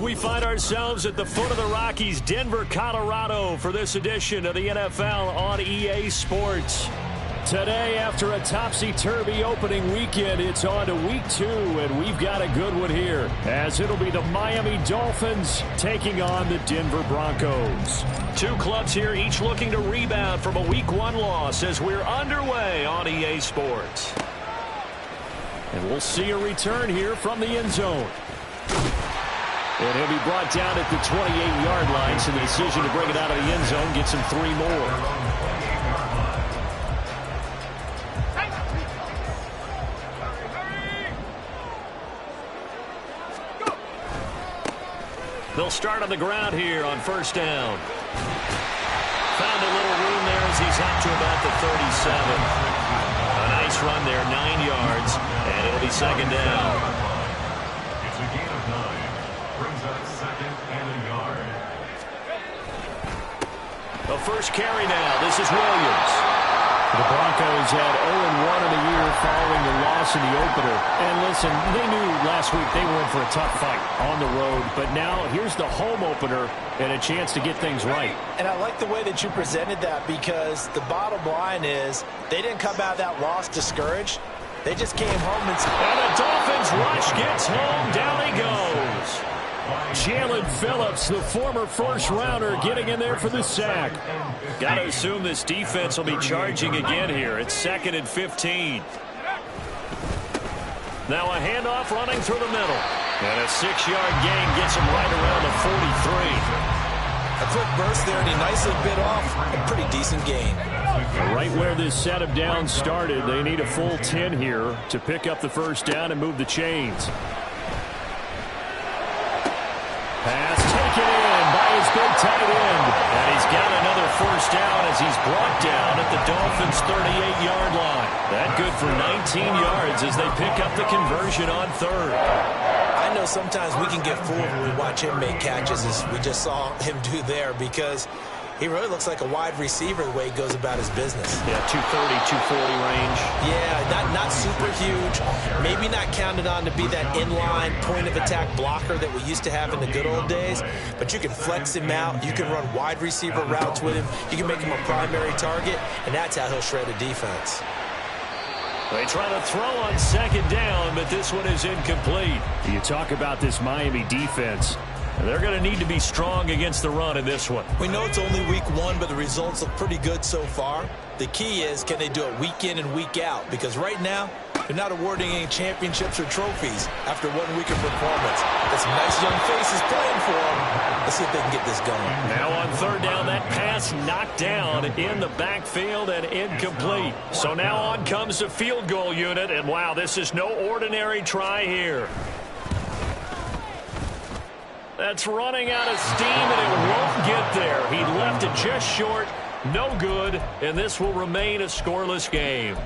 We find ourselves at the foot of the Rockies, Denver, Colorado, for this edition of the NFL on EA Sports. Today, after a topsy-turvy opening weekend, it's on to week 2, and we've got a good one here, as it'll be the Miami Dolphins taking on the Denver Broncos. Two clubs here, each looking to rebound from a week 1 loss as we're underway on EA Sports. And we'll see a return here from the end zone. And he'll be brought down at the 28-yard line, so the decision to bring it out of the end zone gets him 3 more. They'll start on the ground here on first down. Found a little room there as he's out to about the 37. A nice run there, 9 yards, and it'll be second down. The first carry now. This is Williams. The Broncos had 0-1 in the year following the loss in the opener. And listen, they knew last week they were in for a tough fight on the road. But now here's the home opener and a chance to get things right. And I like the way that you presented that, because the bottom line is they didn't come out of that loss discouraged. They just came home and the Dolphins rush gets home. Down he goes. Jalen Phillips, the former first-rounder, getting in there for the sack. Got to assume this defense will be charging again here. It's 2nd and 15. Now a handoff running through the middle. And a 6-yard gain gets him right around the 43. A quick burst there, and he nicely bit off a pretty decent gain. Right where this set of downs started, they need a full 10 here to pick up the first down and move the chains. Pass taken in by his big tight end. And he's got another first down as he's brought down at the Dolphins' 38-yard line. That good for 19 yards as they pick up the conversion on third. I know sometimes we can get fooled when we watch him make catches, as we just saw him do there, because he really looks like a wide receiver the way he goes about his business. Yeah, 230, 240 range. Yeah, not super huge. Maybe not counted on to be that inline point-of-attack blocker that we used to have in the good old days. But you can flex him out. You can run wide receiver routes with him. You can make him a primary target, and that's how he'll shred a defense. They try to throw on second down, but this one is incomplete. You talk about this Miami defense. They're going to need to be strong against the run in this one. We know it's only week 1, but the results look pretty good so far. The key is, can they do it week in and week out? Because right now, they're not awarding any championships or trophies after 1 week of performance. There's some nice young faces playing for them. Let's see if they can get this going. Now on third down, that pass knocked down in the backfield and incomplete. So now on comes the field goal unit, and wow, this is no ordinary try here. That's running out of steam, and it won't get there. He left it just short, no good, and this will remain a scoreless game.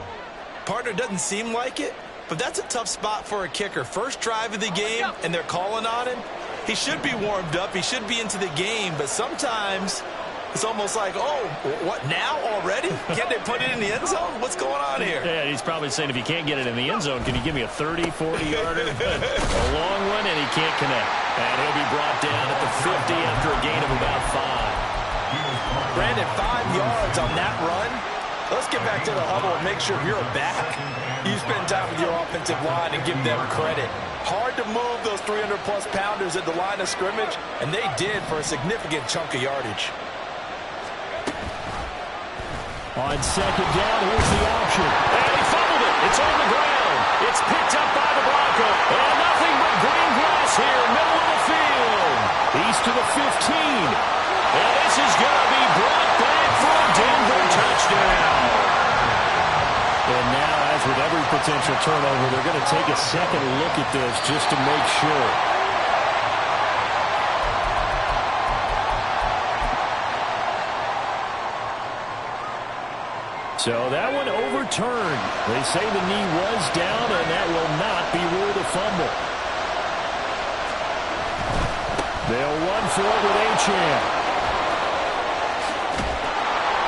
Partner, doesn't seem like it, but that's a tough spot for a kicker. First drive of the game, and they're calling on him. He should be warmed up. He should be into the game, but sometimes it's almost like, oh, what, now already? Can't they put it in the end zone? What's going on here? Yeah, he's probably saying, if you can't get it in the end zone, can you give me a 30, 40-yarder? A long one, and he can't connect. And he'll be brought down at the 50 after a gain of about 5. Brandon, 5 yards on that run. Let's get back to the huddle and make sure you're back. You spend time with your offensive line and give them credit. Hard to move those 300-plus pounders at the line of scrimmage, and they did for a significant chunk of yardage. On second down, here's the option. And he fumbled it. It's on the ground. It's picked up by the Broncos. And nothing but green grass here, middle of the field. He's to the 15. And this is going to be brought back for a Denver touchdown. And now, as with every potential turnover, they're going to take a second look at this just to make sure. So that one overturned. They say the knee was down, and that will not be ruled a fumble. They'll run for it with Achane.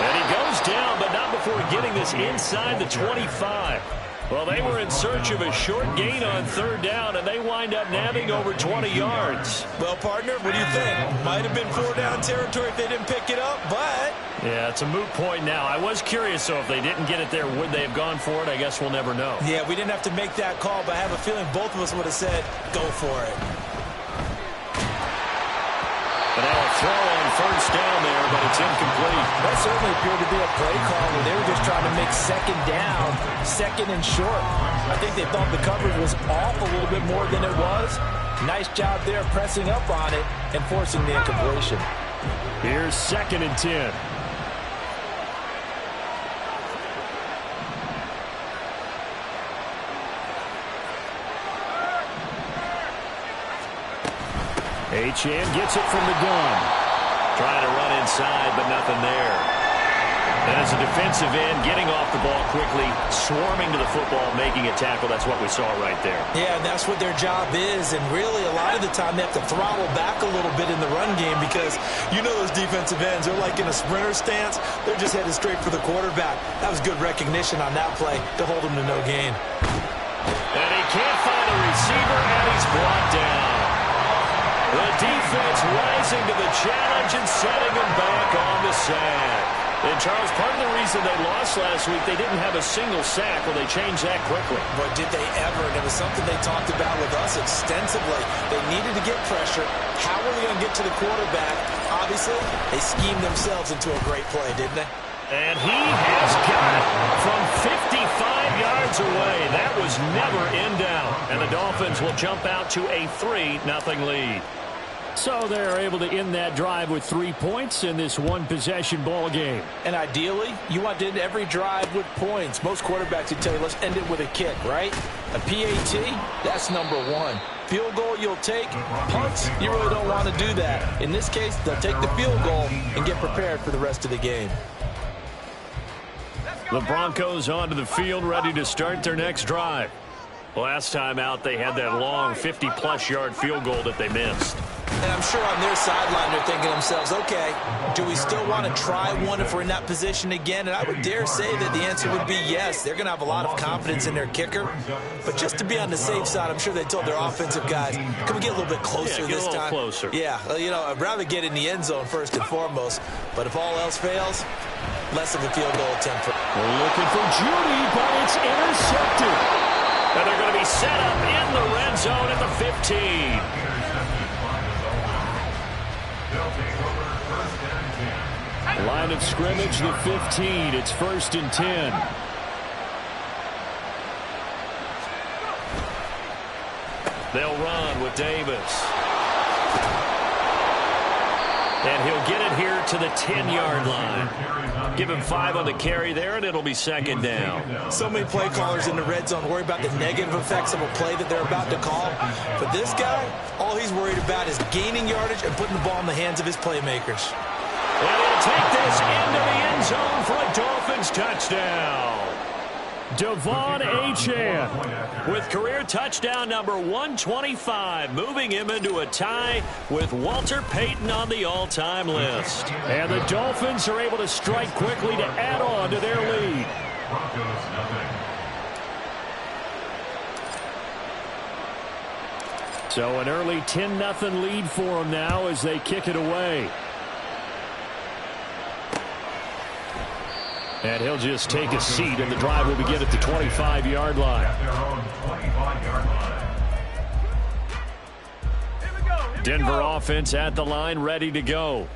And he goes down, but not before getting this inside the 25. Well, they were in search of a short gain on third down, and they wind up nabbing over 20 yards. Well, partner, what do you think? Might have been 4-down territory if they didn't pick it up, but... Yeah, it's a moot point now. I was curious, so if they didn't get it there, would they have gone for it? I guess we'll never know. Yeah, we didn't have to make that call, but I have a feeling both of us would have said, go for it. But now a throw on first down there, but it's incomplete. That certainly appeared to be a play call where they were just trying to make second down, second and short. I think they thought the coverage was off a little bit more than it was. Nice job there pressing up on it and forcing the incompletion. Here's 2nd and 10. Achane gets it from the gun. Trying to run inside, but nothing there. And as a defensive end, getting off the ball quickly, swarming to the football, making a tackle. That's what we saw right there. Yeah, and that's what their job is. And really, a lot of the time, they have to throttle back a little bit in the run game because you know those defensive ends, they're like in a sprinter stance. They're just headed straight for the quarterback. That was good recognition on that play to hold him to no gain. And he can't find a receiver, and he's brought down. The defense rising to the challenge and setting him back on the sack. And, Charles, part of the reason they lost last week, they didn't have a single sack. Well, they changed that quickly. But did they ever? And it was something they talked about with us extensively. They needed to get pressure. How were they going to get to the quarterback? Obviously, they schemed themselves into a great play, didn't they? And he has got it from 55 yards away. That was never in doubt. And the Dolphins will jump out to a 3-0 lead. So they're able to end that drive with 3 points in this one-possession ball game. And ideally, you want to end every drive with points. Most quarterbacks would tell you, let's end it with a kick, right? A PAT, that's number one. Field goal you'll take. Punts, you really don't want to do that. In this case, they'll take the field goal and get prepared for the rest of the game. The Broncos onto the field, ready to start their next drive. Last time out, they had that long 50-plus yard field goal that they missed. And I'm sure on their sideline they're thinking to themselves, okay, do we still want to try one if we're in that position again? And I would dare say that the answer would be yes. They're going to have a lot of confidence in their kicker. But just to be on the safe side, I'm sure they told their offensive guys, can we get a little bit closer this time? Get a little closer. Yeah, you know, I'd rather get in the end zone first and foremost. But if all else fails, less of a field goal attempt. We're looking for Judy, but it's intercepted. And they're going to be set up in the red zone at the 15. Line of scrimmage, the 15. It's 1st and 10. They'll run with Davis. And he'll get it here to the 10-yard line. Give him 5 on the carry there, and it'll be 2nd down. So many play callers in the red zone worry about the negative effects of a play that they're about to call. But this guy, all he's worried about is gaining yardage and putting the ball in the hands of his playmakers. And he'll take this into the end zone for a Dolphins touchdown. Devon Achane with career touchdown number 125, moving him into a tie with Walter Payton on the all-time list. And the Dolphins are able to strike quickly to add on to their lead. So an early 10-0 lead for them now as they kick it away. And he'll just take a seat, and the drive will begin at the 25-yard line. Denver offense at the line, ready to go.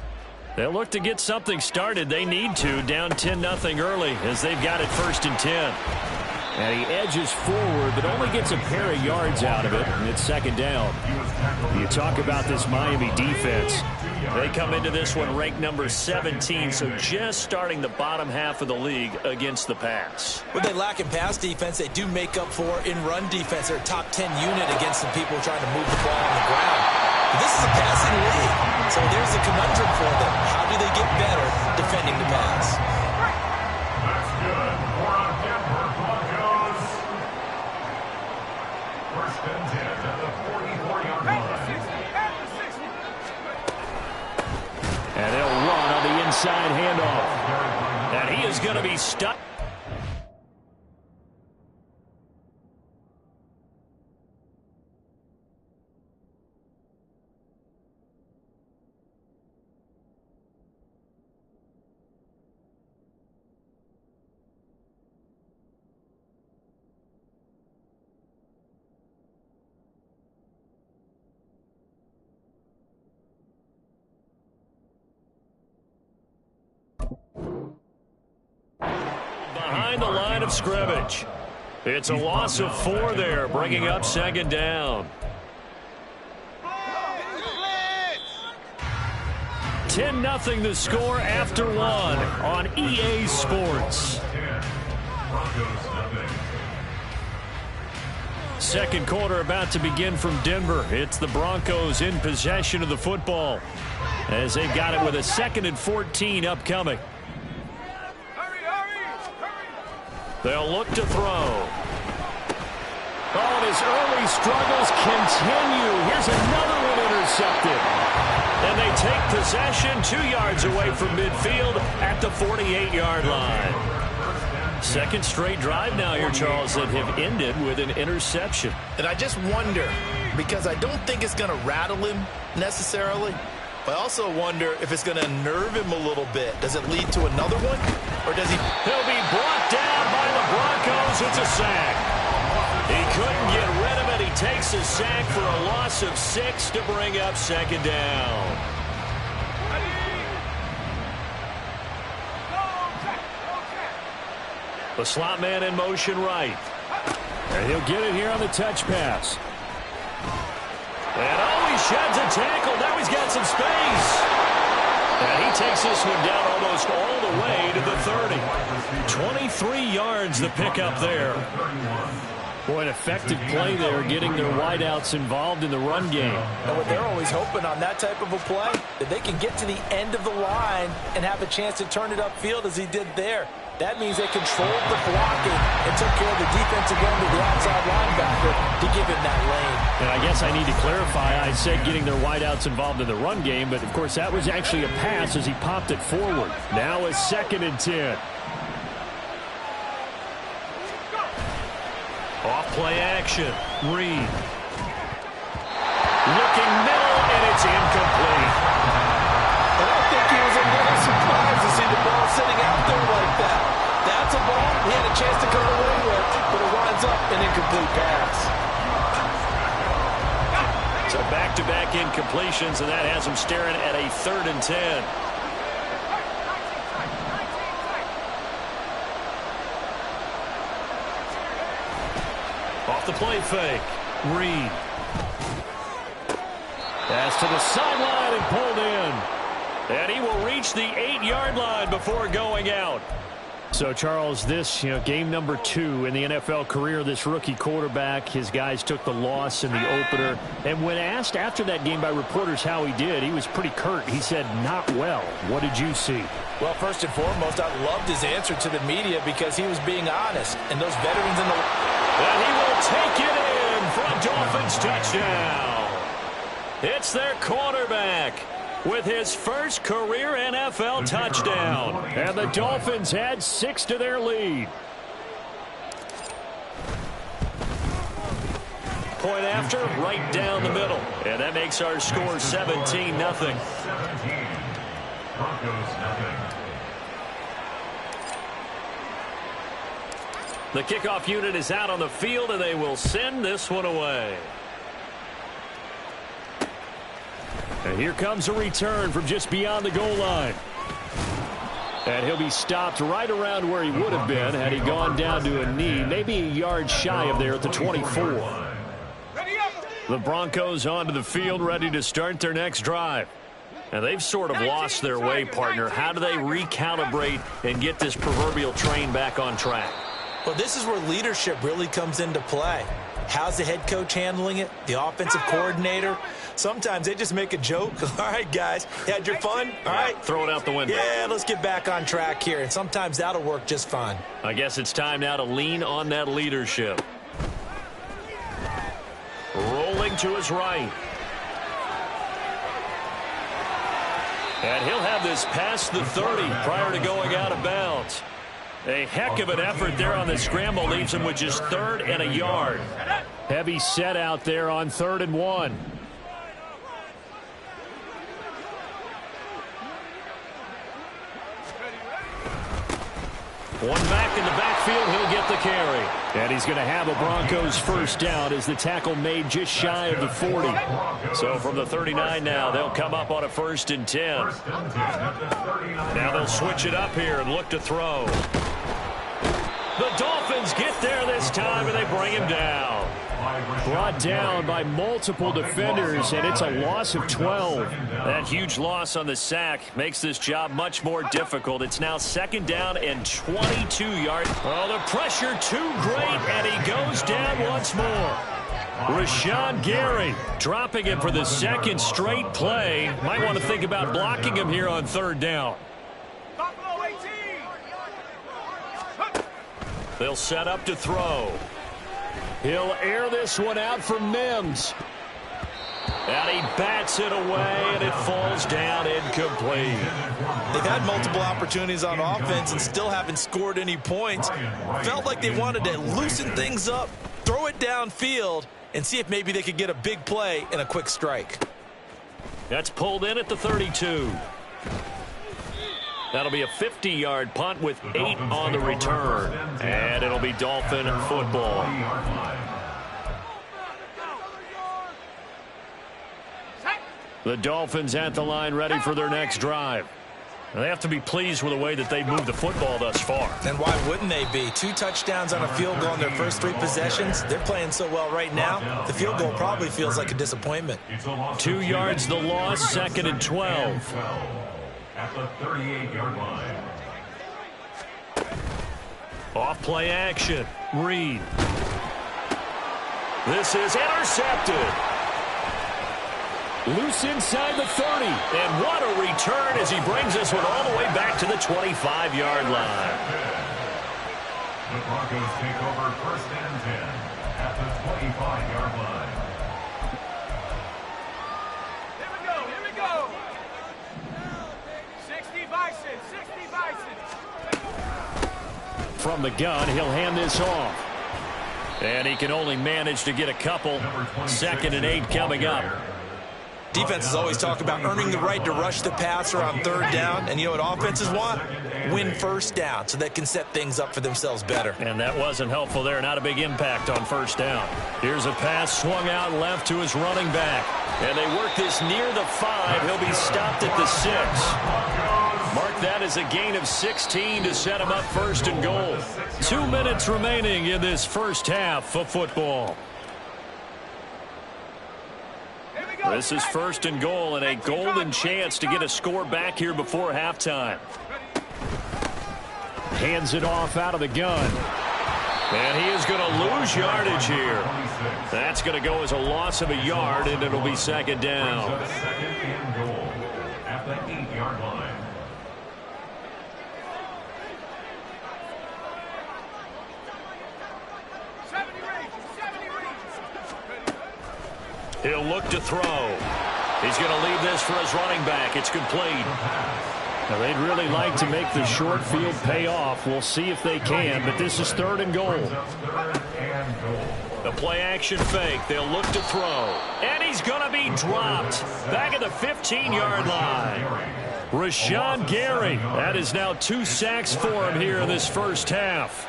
They'll look to get something started. They need to, down 10-0 early as they've got it 1st and 10. And he edges forward, but only gets a pair of yards out of it, and it's 2nd down. You talk about this Miami defense. They come into this one ranked number 17, so just starting the bottom half of the league against the pass. What they lack in pass defense, they do make up for in run defense. They're a top 10 unit against some people trying to move the ball on the ground. But this is a passing league, so there's a conundrum for them. How do they get better defending the pass? That's good for our Denver Broncos. 1st and 10 at the 44-yard line. And they'll run on the inside handoff. And he is going to be stuck. line of scrimmage. It's a loss of 4 there, bringing up second down. 10-0 the score after 1 on EA Sports. Second quarter about to begin from Denver. It's the Broncos in possession of the football as they've got it with a 2nd and 14 upcoming. They'll look to throw. Oh, and his early struggles continue. Here's another one intercepted. And they take possession 2 yards away from midfield at the 48-yard line. Second straight drive now here, Charles, that have ended with an interception. And I just wonder, because I don't think it's going to rattle him necessarily, but I also wonder if it's going to nerve him a little bit. Does it lead to another one? Or does he... He'll be brought down by the Broncos. It's a sack. He couldn't get rid of it. He takes a sack for a loss of 6 to bring up second down. The slot man in motion right. And he'll get it here on the touch pass. And oh, he sheds a tackle. Now he's got some space. And he takes this one down almost all the way to the 30. 23 yards the pickup there. Boy, an effective play there, getting their wideouts involved in the run game. And what they're always hoping on that type of a play, that they can get to the end of the line and have a chance to turn it upfield as he did there. That means they controlled the blocking and took care of the defensive end of the outside linebacker to give him that lane. And I guess I need to clarify, I said getting their wideouts involved in the run game, but of course that was actually a pass as he popped it forward. Now a 2nd and 10. Off play action. Reed. Looking middle, and it's incomplete. And I think he was a little surprised to see the ball sitting out there like that. That's a ball he had a chance to come away with, but it winds up an incomplete pass. So back-to-back incompletions, and that has him staring at a 3rd and 10. Off the play fake. Reed. Pass to the sideline and pulled in. And he will reach the 8-yard line before going out. So, Charles, this, game number 2 in the NFL career, this rookie quarterback, his guys took the loss in the opener. And when asked after that game by reporters how he did, he was pretty curt. He said, not well. What did you see? Well, first and foremost, I loved his answer to the media because he was being honest. And those veterans in the... And he will take it in for a Dolphins touchdown. It's their quarterback with his first career NFL touchdown. And the Dolphins add 6 to their lead. Point after, right down the middle. And that makes our score 17-0. Broncos nothing. The kickoff unit is out on the field, and they will send this one away. And here comes a return from just beyond the goal line. And he'll be stopped right around where he would have been had he gone down to a knee, maybe a yard shy of there at the 24. The Broncos onto the field, ready to start their next drive. And they've sort of lost their way, partner. How do they recalibrate and get this proverbial train back on track? Well, this is where leadership really comes into play. How's the head coach handling it? The offensive coordinator? Sometimes they just make a joke. All right, guys, you had your fun? All right. Throw it out the window. Yeah, let's get back on track here. And sometimes that'll work just fine. I guess it's time now to lean on that leadership. Rolling to his right. And he'll have this past the 30 prior to going out of bounds. A heck of an effort there on the scramble leaves him with just 3rd and a yard. Heavy set out there on 3rd and 1. One back in the backfield, he'll get the carry. And he's going to have a Broncos first down as the tackle made just shy of the 40. So from the 39 now, they'll come up on a 1st and 10. Now they'll switch it up here and look to throw. The Dolphins get there this time, and they bring him down. Brought down by multiple defenders, and it's a loss of 12. That huge loss on the sack makes this job much more difficult. It's now 2nd down and 22 yards. Oh, the pressure too great, and he goes down once more. Rashawn Gary dropping him for the 2nd straight play. Might want to think about blocking him here on 3rd down. They'll set up to throw. He'll air this one out for Mims. And he bats it away, and it falls down incomplete. They've had multiple opportunities on offense and still haven't scored any points. Felt like they wanted to loosen things up, throw it downfield, and see if maybe they could get a big play and a quick strike. That's pulled in at the 32. That'll be a 50-yard punt with 8 on the return. And it'll be Dolphin football. The Dolphins at the line ready for their next drive. They have to be pleased with the way that they moved the football thus far. And why wouldn't they be? 2 touchdowns on a field goal in their first 3 possessions. They're playing so well right now, the field goal probably feels like a disappointment. 2 yards the loss, 2nd and 12. At the 38-yard line. Off play action. Reed. This is intercepted. Loose inside the 30. And what a return as he brings this one all the way back to the 25-yard line. The Broncos take over 1st and 10 at the 25-yard line. Here we go. 60 Bison, 60 Bison. From the gun, he'll hand this off. And he can only manage to get a couple. 2nd and 8 coming up. Defenses always talk about earning the right to rush the passer on 3rd down. And you know what offenses want? Win 1st down so they can set things up for themselves better. And that wasn't helpful there. Not a big impact on 1st down. Here's a pass swung out left to his running back. And they work this near the 5. He'll be stopped at the 6. Mark that as a gain of 16 to set him up 1st and goal. 2 minutes remaining in this first half of football. This is 1st and goal and a golden chance to get a score back here before halftime. Hands it off out of the gun. And he is going to lose yardage here. That's going to go as a loss of a yard, and it'll be 2nd down. 2nd and goal at the 8-yard line. He'll look to throw. He's going to leave this for his running back. It's complete. Now, they'd really like to make the short field pay off. We'll see if they can, but this is 3rd and goal. The play action fake. They'll look to throw. And he's going to be dropped. Back at the 15-yard line. Rashawn Gary. That is now 2 sacks for him here in this first half.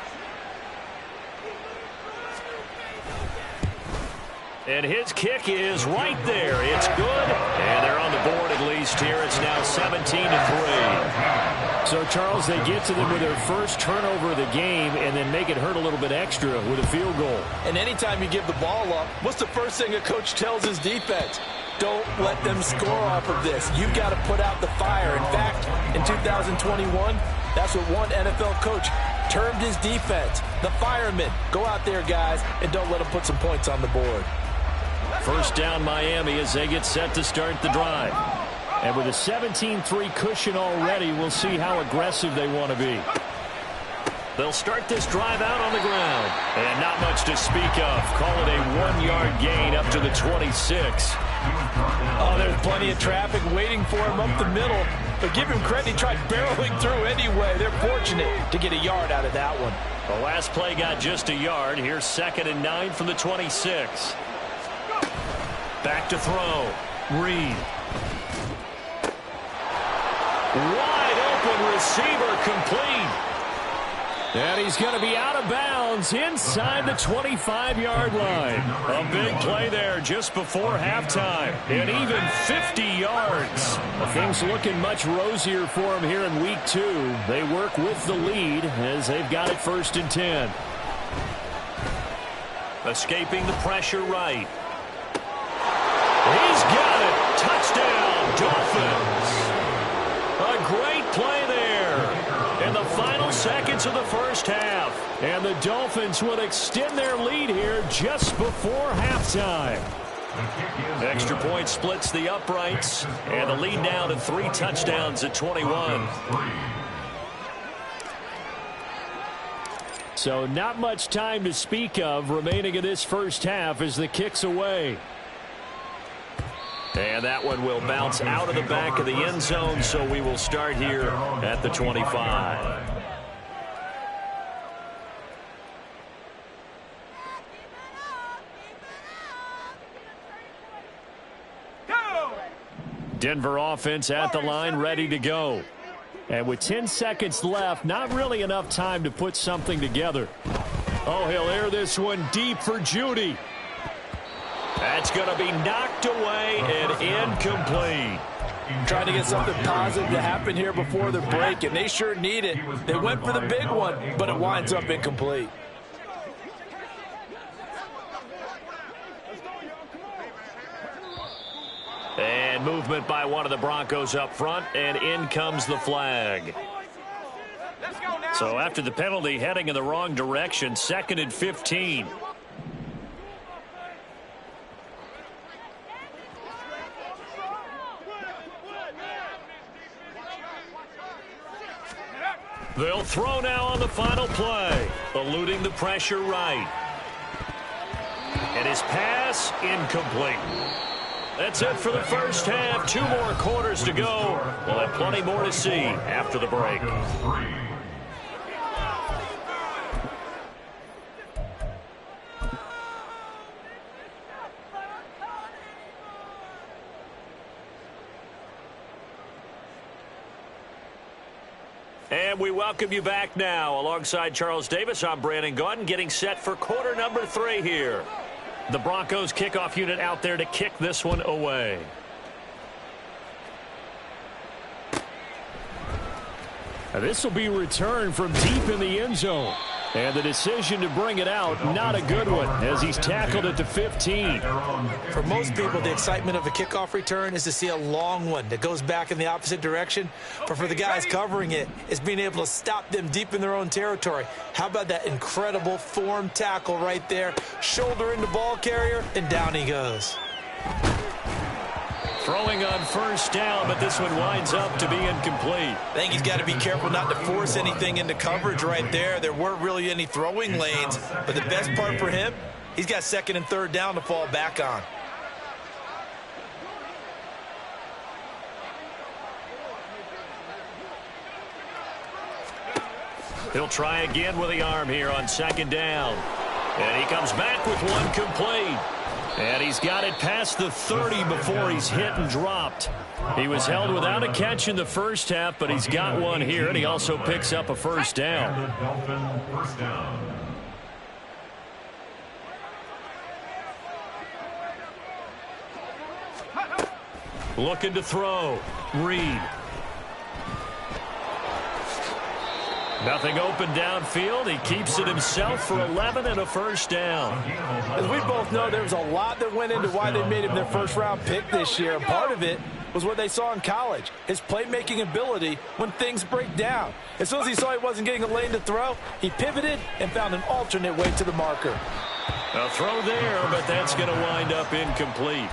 And his kick is right there. It's good. And they're on the board at least here. It's now 17-3. So, Charles, they get to them with their first turnover of the game and then make it hurt a little bit extra with a field goal. And anytime you give the ball up, what's the first thing a coach tells his defense? Don't let them score off of this. You've got to put out the fire. In fact, in 2021, that's what one NFL coach termed his defense. The firemen. Go out there, guys, and don't let them put some points on the board. 1st down Miami as they get set to start the drive. And with a 17-3 cushion already, we'll see how aggressive they want to be. They'll start this drive out on the ground. And not much to speak of. Call it a 1-yard gain up to the 26. Oh, there's plenty of traffic waiting for him up the middle. But give him credit, he tried barreling through anyway. They're fortunate to get a yard out of that one. The last play got just a yard. Here's 2nd and 9 from the 26. Back to throw. Reed. Wide open receiver complete. And he's going to be out of bounds inside the 25-yard line. A big play there just before halftime. And even 50 yards. Things looking much rosier for him here in week 2. They work with the lead as they've got it 1st and 10. Escaping the pressure right. He's got it. Touchdown, Dolphins. A great play there in the final seconds of the first half. And the Dolphins will extend their lead here just before halftime. Extra point splits the uprights. And the lead now to 3 touchdowns at 21. So not much time to speak of remaining in this first half as the kick's away. And that one will bounce out of the back of the end zone, so we will start here at the 25. Denver offense at the line, ready to go. And with 10 seconds left, not really enough time to put something together. Oh, he'll air this one deep for Judy. That's going to be knocked away and incomplete. Trying to get something positive to happen here before the break, and they sure need it. They went for the big one, but it winds up incomplete. And movement by one of the Broncos up front, and in comes the flag. So after the penalty, heading in the wrong direction, 2nd and 15. They'll throw now on the final play, eluding the pressure right. And his pass incomplete. That's it for the first half. 2 more quarters to go. We'll have plenty more to see after the break. And we welcome you back now. Alongside Charles Davis, I'm Brandon Gaudin, getting set for quarter number 3 here. The Broncos kickoff unit out there to kick this one away. This will be returned from deep in the end zone. And the decision to bring it out, not a good one, as he's tackled at the 15. For most people, the excitement of a kickoff return is to see a long one that goes back in the opposite direction. But for the guys covering it, it's being able to stop them deep in their own territory. How about that incredible form tackle right there? Shoulder into ball carrier, and down he goes. Throwing on first down, but this one winds up to be incomplete. I think he's got to be careful not to force anything into coverage right there. There weren't really any throwing lanes, but the best part for him, he's got 2nd and 3rd down to fall back on. He'll try again with the arm here on 2nd down. And he comes back with one complete. And he's got it past the 30 before he's hit and dropped. He was held without a catch in the first half, but he's got one here, and he also picks up a first down. Looking to throw. Reed. Nothing open downfield. He keeps it himself for 11 and a first down. As we both know, there was a lot that went into why they made him their first-round pick this year. And part of it was what they saw in college, his playmaking ability when things break down. As soon as he saw he wasn't getting a lane to throw, he pivoted and found an alternate way to the marker. A throw there, but that's going to wind up incomplete.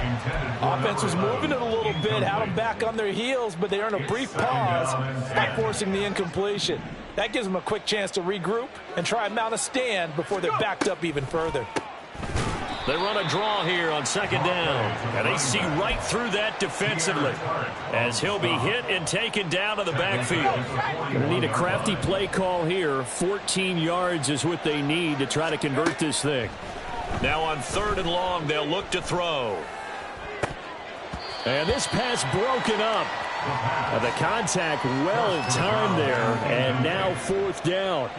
Offense was moving it a little bit, had them back on their heels, but they earned a brief pause by forcing the incompletion. That gives them a quick chance to regroup and try and mount a stand before they're backed up even further. They run a draw here on 2nd down, and they see right through that defensively as he'll be hit and taken down to the backfield. Going to need a crafty play call here. 14 yards is what they need to try to convert this thing. Now on 3rd and long, they'll look to throw. And this pass broken up. The contact well timed there, and now 4th down.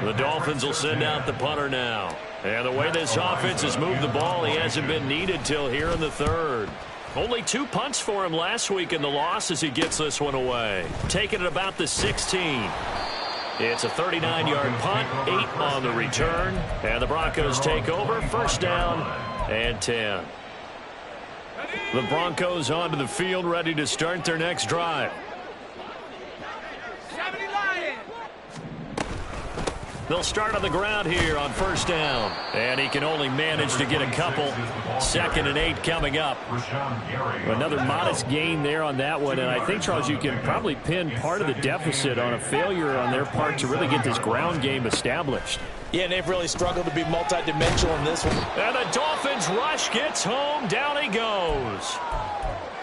The Dolphins will send out the punter now. And the way this offense has moved the ball, he hasn't been needed till here in the 3rd. Only 2 punts for him last week in the loss as he gets this one away. Taking it about the 16. It's a 39-yard punt, 8 on the return. And the Broncos take over, 1st down and 10. The Broncos onto the field, ready to start their next drive. They'll start on the ground here on 1st down. And he can only manage to get a couple. 2nd and 8 coming up. Another modest gain there on that one. And I think, Charles, you can probably pin part of the deficit on a failure on their part to really get this ground game established. Yeah, and they've really struggled to be multidimensional in this one. And the Dolphins rush gets home. Down he goes.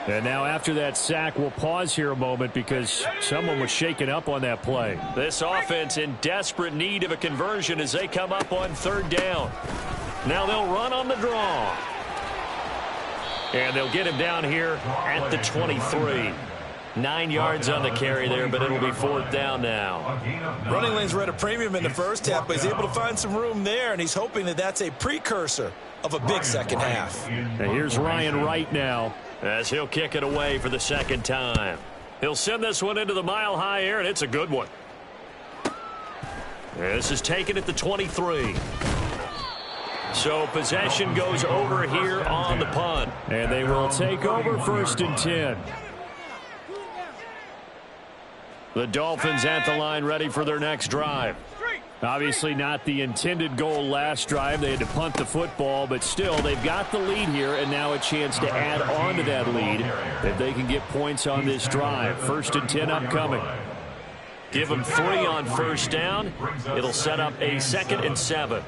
And now after that sack, we'll pause here a moment because someone was shaken up on that play. This offense in desperate need of a conversion as they come up on 3rd down. Now they'll run on the draw. And they'll get him down here at the 23. 9 yards on the carry there, but it'll be 4th down now. Running lanes were at a premium in the first half, but he's able to find some room there, and he's hoping that that's a precursor of a big second half. And here's Ryan Wright now as he'll kick it away for the 2nd time. He'll send this one into the mile-high air, and it's a good one. This is taken at the 23. So possession goes over here on the punt. And they will take over 1st and 10. The Dolphins at the line ready for their next drive. Obviously not the intended goal last drive. They had to punt the football, but still they've got the lead here and now a chance to add on to that lead if they can get points on this drive. 1st and 10 upcoming. Give them 3 on 1st down. It'll set up a 2nd and 7.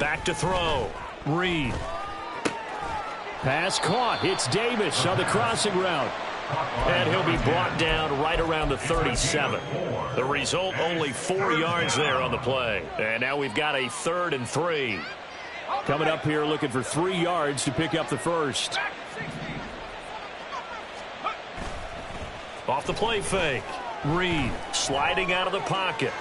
Back to throw. Reed. Pass caught. It's Davis on the crossing route. And he'll be brought down right around the 37. The result, only 4 yards there on the play. And now we've got a 3rd and 3. Coming up here looking for 3 yards to pick up the 1st. Off the play fake. Reed sliding out of the pocket.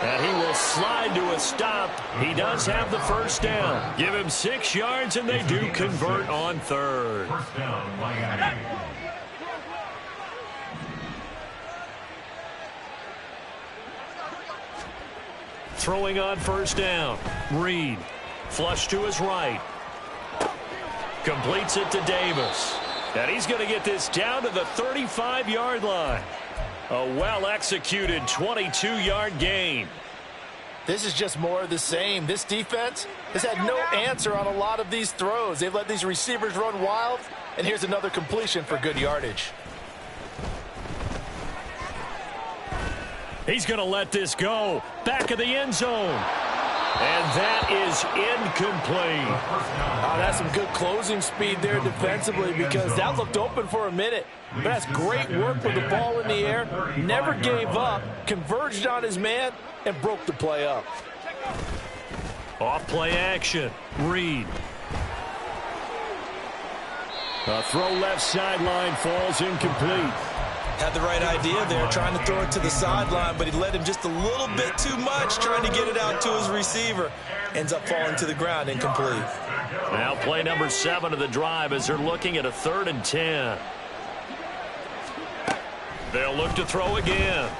And he will slide to a stop. He does have the 1st down. Give him 6 yards, and they do convert on 3rd. 1st down, Miami. Throwing on 1st down. Reed. Flush to his right. Completes it to Davis. And he's going to get this down to the 35-yard line. A well-executed 22-yard gain. This is just more of the same. This defense has had no answer on a lot of these throws. They've let these receivers run wild, and here's another completion for good yardage. He's going to let this go. Back of the end zone. And that is incomplete. That's some good closing speed there defensively because that looked open for a minute. But that's great work with the ball in the air. Never gave up, converged on his man, and broke the play up. Off play action. Reed. A throw left sideline falls incomplete. Had the right idea there, trying to throw it to the sideline, but he led him just a little bit too much, trying to get it out to his receiver. Ends up falling to the ground, incomplete. Now play number 7 of the drive as they're looking at a 3rd and 10. They'll look to throw again.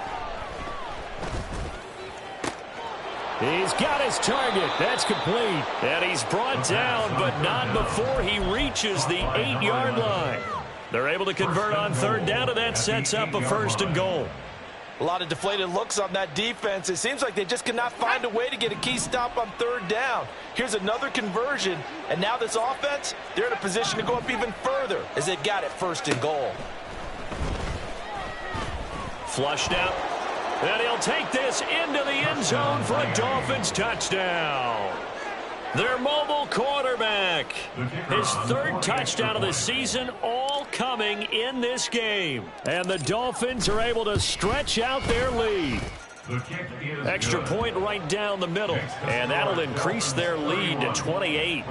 He's got his target. That's complete. And he's brought down, but not before he reaches the 8-yard line. They're able to convert on 3rd down, and that sets up a 1st and goal. A lot of deflated looks on that defense. It seems like they just cannot find a way to get a key stop on 3rd down. Here's another conversion, and now this offense, they're in a position to go up even further as they've got it 1st and goal. Flushed out, and he'll take this into the end zone for a Dolphins touchdown. Their mobile quarterback, his 3rd touchdown of the season, all coming in this game. And the Dolphins are able to stretch out their lead. Extra point right down the middle, and that'll increase their lead to 28.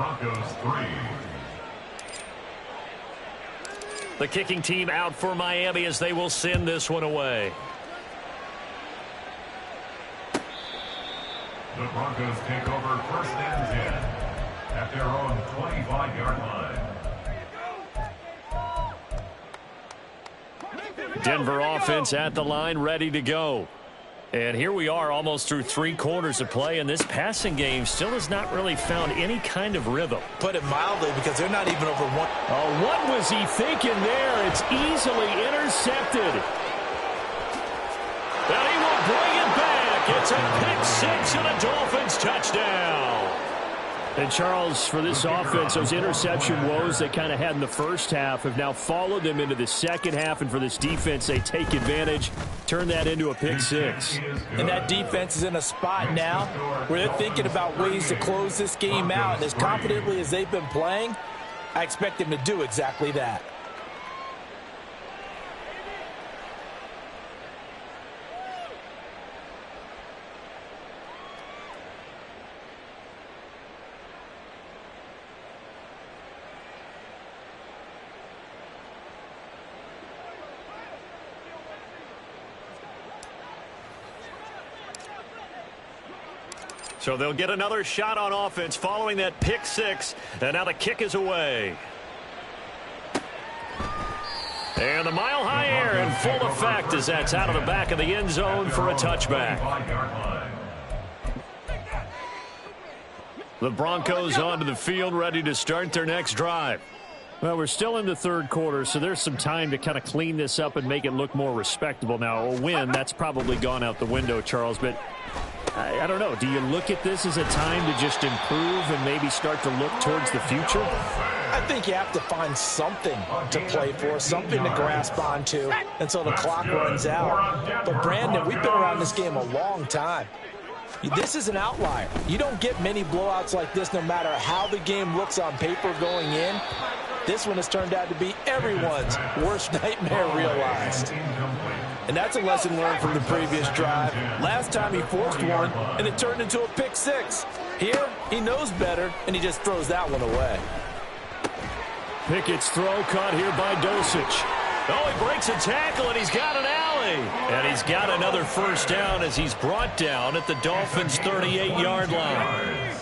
The kicking team out for Miami as they will send this one away. The Broncos take over 1st and 10 at their own 25-yard line. Denver offense at the line, ready to go. And here we are almost through 3 quarters of play, and this passing game still has not really found any kind of rhythm. Put it mildly, because they're not even over one. Oh, what was he thinking there? It's easily intercepted. And he will bring it back. It's a pick-6 and a Dolphins touchdown. And, Charles, for this offense, those interception woes they kind of had in the first half have now followed them into the second half. And for this defense, they take advantage, turn that into a pick-6. And that defense is in a spot now where they're thinking about ways to close this game out. And as confidently as they've been playing, I expect them to do exactly that. So they'll get another shot on offense following that pick-6, and now the kick is away. And the mile-high air in full effect as that's out of the back of the end zone for a touchback. The Broncos onto the field, ready to start their next drive. Well, we're still in the third quarter, so there's some time to kind of clean this up and make it look more respectable. Now, a win, that's probably gone out the window, Charles, but I don't know. Do you look at this as a time to just improve and maybe start to look towards the future? I think you have to find something to play for, something to grasp onto until the clock runs out. But, Brandon, we've been around this game a long time. This is an outlier. You don't get many blowouts like this no matter how the game looks on paper going in. This one has turned out to be everyone's worst nightmare realized. And that's a lesson learned from the previous drive. Last time he forced one, and it turned into a pick-6. Here, he knows better, and he just throws that one away. Pickett's throw caught here by Dulcich. Oh, he breaks a tackle, and he's got an alley. And he's got another first down as he's brought down at the Dolphins' 38-yard line.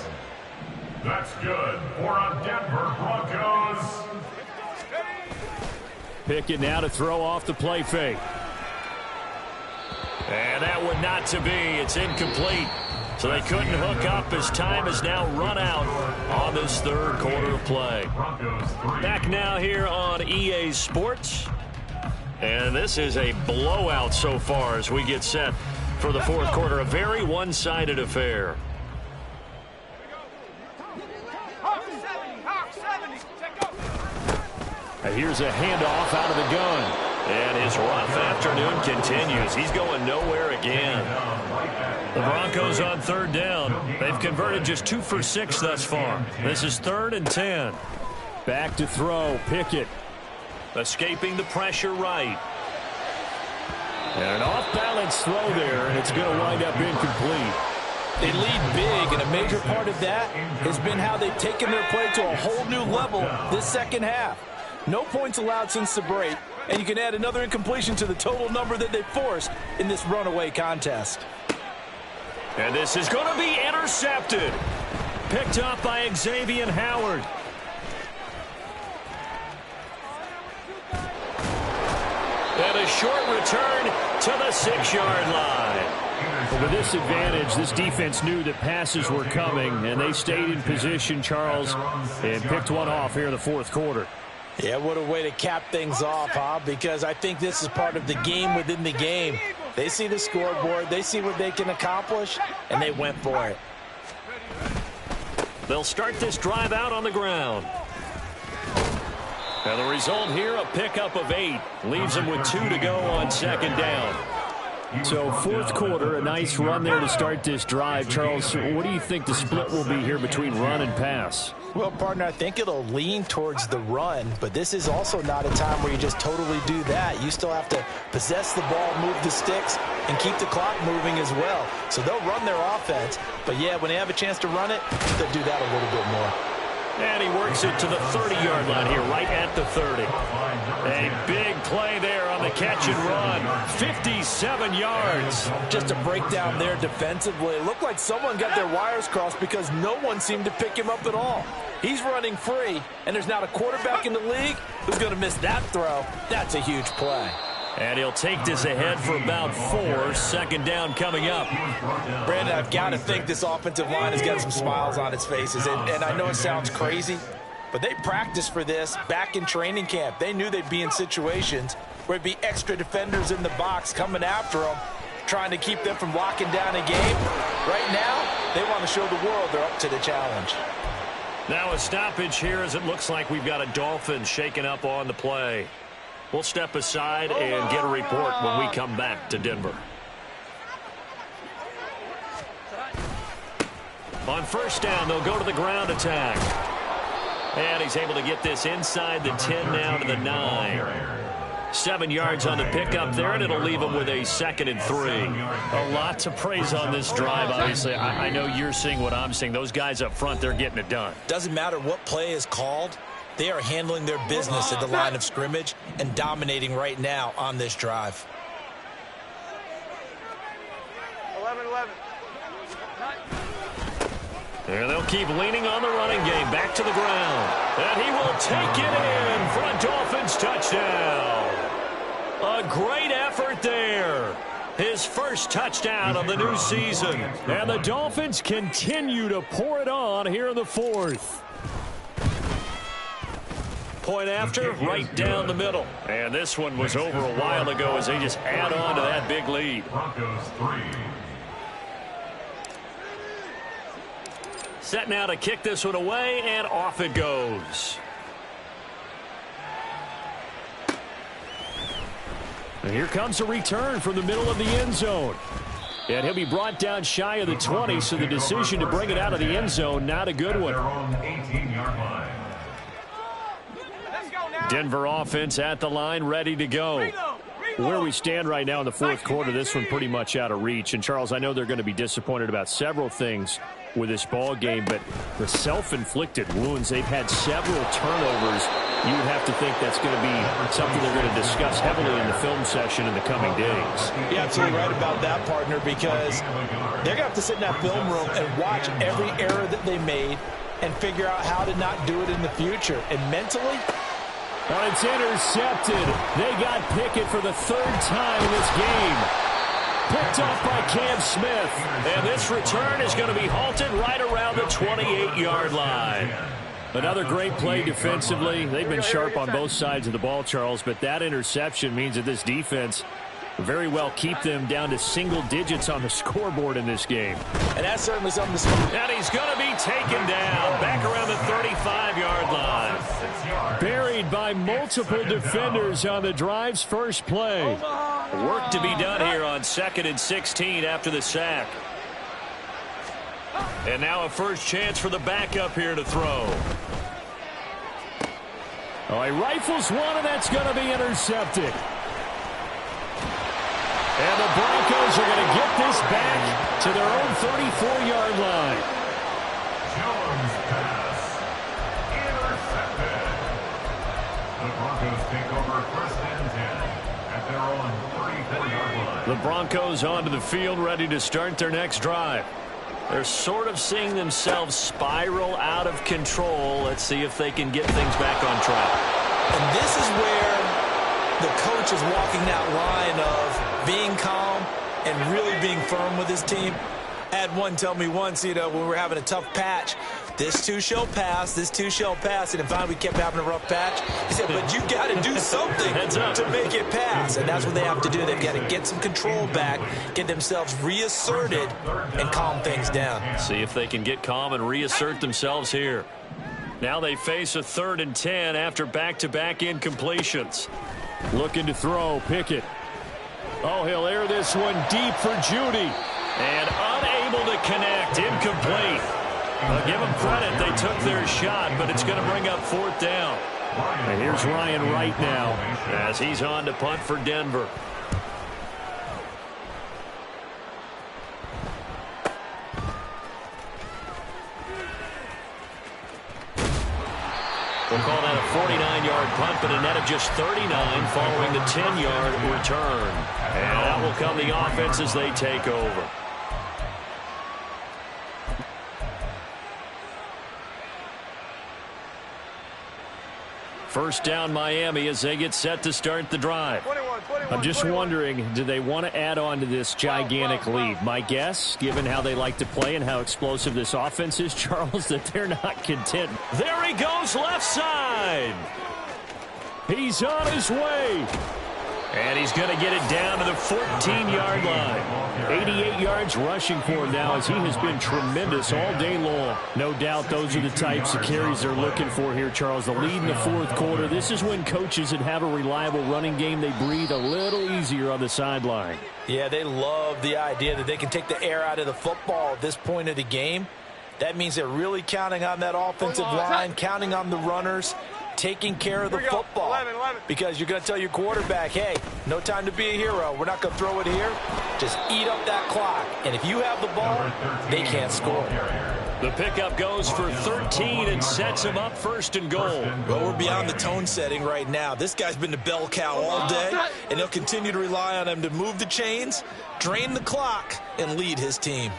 That's good for a Denver Broncos. Pickett now to throw off the play fake. And that one not to be. It's incomplete. So they couldn't hook up as time has now run out on this third quarter of play. Back now here on EA Sports. And this is a blowout so far as we get set for the fourth quarter. A very one-sided affair. Here's a handoff out of the gun. And his rough afternoon continues. He's going nowhere again. The Broncos on third down. They've converted just 2 for 6 thus far. This is 3rd and 10. Back to throw. Pickett escaping the pressure right. And an off-balance throw there, and it's going to wind up incomplete. They lead big, and a major part of that has been how they've taken their play to a whole new level this second half. No points allowed since the break, and you can add another incompletion to the total number that they forced in this runaway contest. And this is going to be intercepted. Picked up by Xavier Howard. And a short return to the 6-yard line. Well, with this advantage, this defense knew that passes were coming, and they stayed in position, Charles, and picked one off here in the fourth quarter. Yeah, what a way to cap things off, huh? Because I think this is part of the game within the game. They see the scoreboard, they see what they can accomplish, and they went for it. They'll start this drive out on the ground. And the result here, a pickup of 8. Leaves them with 2 to go on second down. So fourth quarter, a nice run there to start this drive. Charles, what do you think the split will be here between run and pass? Well, partner, I think it'll lean towards the run, but this is also not a time where you just totally do that. You still have to possess the ball, move the sticks, and keep the clock moving as well. So they'll run their offense, but yeah, when they have a chance to run it, they'll do that a little bit more. And he works it to the 30-yard line here, right at the 30. A big play there on the catch and run. 57 yards. Just a breakdown there defensively. It looked like someone got their wires crossed because no one seemed to pick him up at all. He's running free, and there's not a quarterback in the league who's going to miss that throw. That's a huge play. And he'll take this ahead for about 4. Second down coming up. Brandon, I've got to think this offensive line has got some smiles on its faces. And I know it sounds crazy, but they practiced for this back in training camp. They knew they'd be in situations where it'd be extra defenders in the box coming after them, trying to keep them from locking down a game. Right now, they want to show the world they're up to the challenge. Now a stoppage here as it looks like we've got a Dolphin shaken up on the play. We'll step aside and get a report when we come back to Denver. On first down, they'll go to the ground attack. And he's able to get this inside the 10 now to the 9. 7 yards on the pickup there, and it'll leave him with a 2nd and 3. A lot to praise on this drive, obviously. I know you're seeing what I'm seeing. Those guys up front, they're getting it done. Doesn't matter what play is called. They are handling their business at the line of scrimmage and dominating right now on this drive. 11-11. And they'll keep leaning on the running game. Back to the ground. And he will take it in for a Dolphins touchdown. A great effort there. His first touchdown of the new season. And the Dolphins continue to pour it on here in the 4th. Point after, right down the middle. And this one was over a while ago as they just add on to that big lead. Broncos 3. Set now to kick this one away, and off it goes. And here comes a return from the middle of the end zone. And he'll be brought down shy of the 20, so the decision to bring it out of the end zone, not a good one. Denver offense at the line, ready to go. Where we stand right now in the 4th quarter, this one pretty much out of reach. And, Charles, I know they're going to be disappointed about several things with this ball game, but the self-inflicted wounds, they've had several turnovers. You would have to think that's going to be something they're going to discuss heavily in the film session in the coming days. You're absolutely right about that, partner, because they're going to have to sit in that film room and watch every error that they made and figure out how to not do it in the future. And mentally, well, it's intercepted. They got Pickett for the 3rd time in this game. Picked off by Cam Smith. And this return is going to be halted right around the 28-yard line. Another great play defensively. They've been sharp on both sides of the ball, Charles, but that interception means that this defense very well keep them down to single digits on the scoreboard in this game. And that's certainly something to... And he's going to be taken down back around the 35-yard line. Buried by multiple defenders on the drive's first play. Work to be done here on 2nd and 16 after the sack. And now a first chance for the backup here to throw. Oh, he rifles one, and that's going to be intercepted. And the Broncos are going to get this back to their own 34-yard line. Jones pass. Intercepted. The Broncos take over 1st and 10 at their own 34-yard line. The Broncos onto the field, ready to start their next drive. They're sort of seeing themselves spiral out of control. Let's see if they can get things back on track. And this is where the coach is walking that line of being calm and really being firm with his team. I had one tell me once, when we were having a tough patch, this too shall pass, this too shall pass. And finally we kept having a rough patch. He said, but you got to do something to make it pass. And that's what they have to do. They've got to get some control back, get themselves reasserted, and calm things down. See if they can get calm and reassert themselves here. Now they face a 3rd and 10 after back-to-back incompletions. Looking to throw, Pickett. Oh, he'll air this one deep for Judy. And unable to connect, incomplete. I'll give them credit, they took their shot, but it's going to bring up 4th down. And here's Ryan Wright now as he's on to punt for Denver. We'll call that a 49-yard punt, but a net of just 39 following the 10-yard return. And out will come the offense as they take over. First down Miami as they get set to start the drive. 21, I'm just wondering, do they want to add on to this gigantic lead? My guess, given how they like to play and how explosive this offense is, Charles, that they're not content. There he goes, left side. He's on his way. And he's going to get it down to the 14-yard line. 88 yards rushing for him now as he has been tremendous all day long. No doubt those are the types of carries they're looking for here, Charles. The lead in the fourth quarter. This is when coaches that have a reliable running game, they breathe a little easier on the sideline. Yeah, they love the idea that they can take the air out of the football at this point of the game. That means they're really counting on that offensive line, counting on the runners, taking care of the football. 11. Because you're going to tell your quarterback, hey, no time to be a hero. We're not going to throw it here. Just eat up that clock. And if you have the ball, they can't score. The pickup goes for 13 and sets him up first and goal. Well, we're beyond the tone setting right now. This guy's been the bell cow all day, and he'll continue to rely on him to move the chains, drain the clock, and lead his team.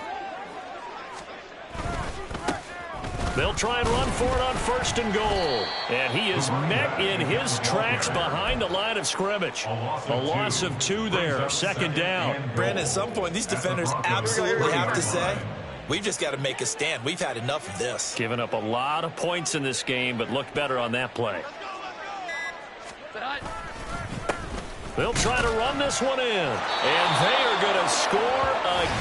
They'll try and run for it on first and goal. And he is met in his tracks behind the line of scrimmage. A loss of 2 there, second down. Brandon, at some point, these defenders absolutely have to say, we've just got to make a stand. We've had enough of this. Giving up a lot of points in this game, but looked better on that play. They'll try to run this one in. And they are going to score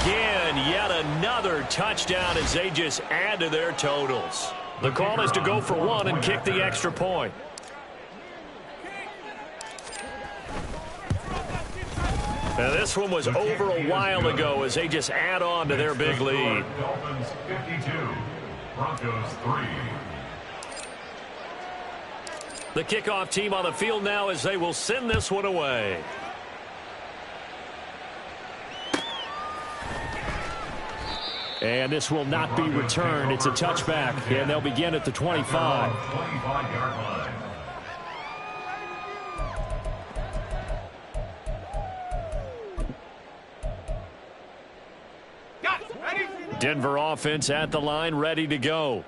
again. Yet another touchdown as they just add to their totals. The call is to go for 1 and kick the extra point. Now this one was over a while ago as they just add on to their big lead. Dolphins 52, Broncos 3. The kickoff team on the field now as they will send this one away. And this will not be returned. It's a touchback, and they'll begin at the 25. 25-yard line. Denver offense at the line, ready to go.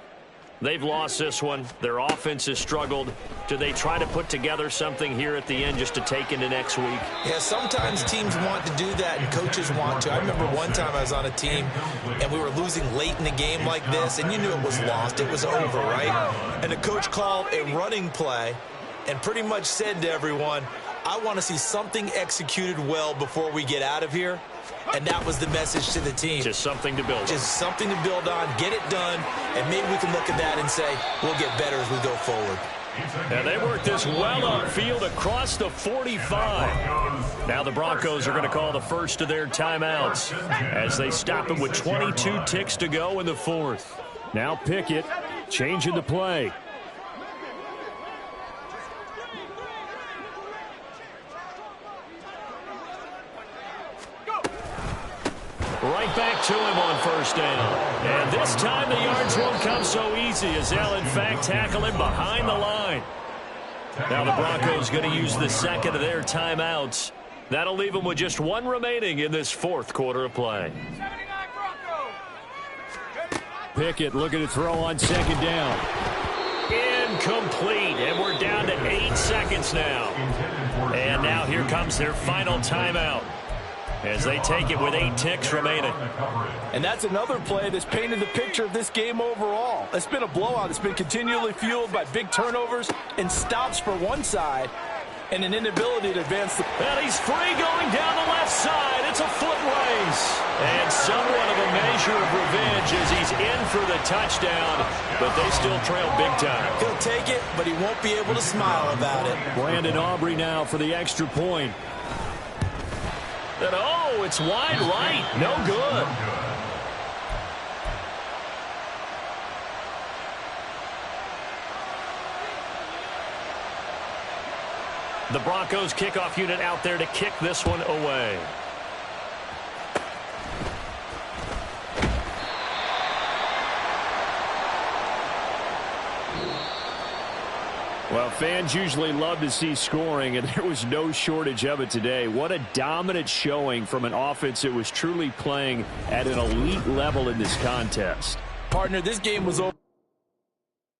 They've lost this one. Their offense has struggled. Do they try to put together something here at the end just to take into next week? Yeah, sometimes teams want to do that and coaches want to. I remember one time I was on a team and we were losing late in the game like this, and you knew it was lost. It was over, right? And the coach called a running play and pretty much said to everyone, I want to see something executed well before we get out of here. And that was the message to the team. Just something to build on. Just something to build on, get it done, and maybe we can look at that and say, we'll get better as we go forward. And they work this well upfield across the 45. Now the Broncos are going to call the first of their timeouts as they stop it with 22 ticks to go in the fourth. Now Pickett changing the play. Right back to him on first down. And this time the yards won't come so easy as they'll in fact tackle him behind the line. Now the Broncos going to use the second of their timeouts. That'll leave them with just 1 remaining in this fourth quarter of play. Pickett looking to throw on second down. Incomplete. And we're down to 8 seconds now. And now here comes their final timeout as they take it with 8 ticks remaining. And that's another play that's painted the picture of this game overall. It's been a blowout. It's been continually fueled by big turnovers and stops for one side and an inability to advance the... And he's free going down the left side. It's a foot race. And somewhat of a measure of revenge as he's in for the touchdown, but they still trail big time. He'll take it, but he won't be able to smile about it. Brandon Aubrey now for the extra point. And oh, it's wide right. No good. The Broncos kickoff unit out there to kick this one away. Well, fans usually love to see scoring, and there was no shortage of it today. What a dominant showing from an offense that was truly playing at an elite level in this contest. Partner, this game was over.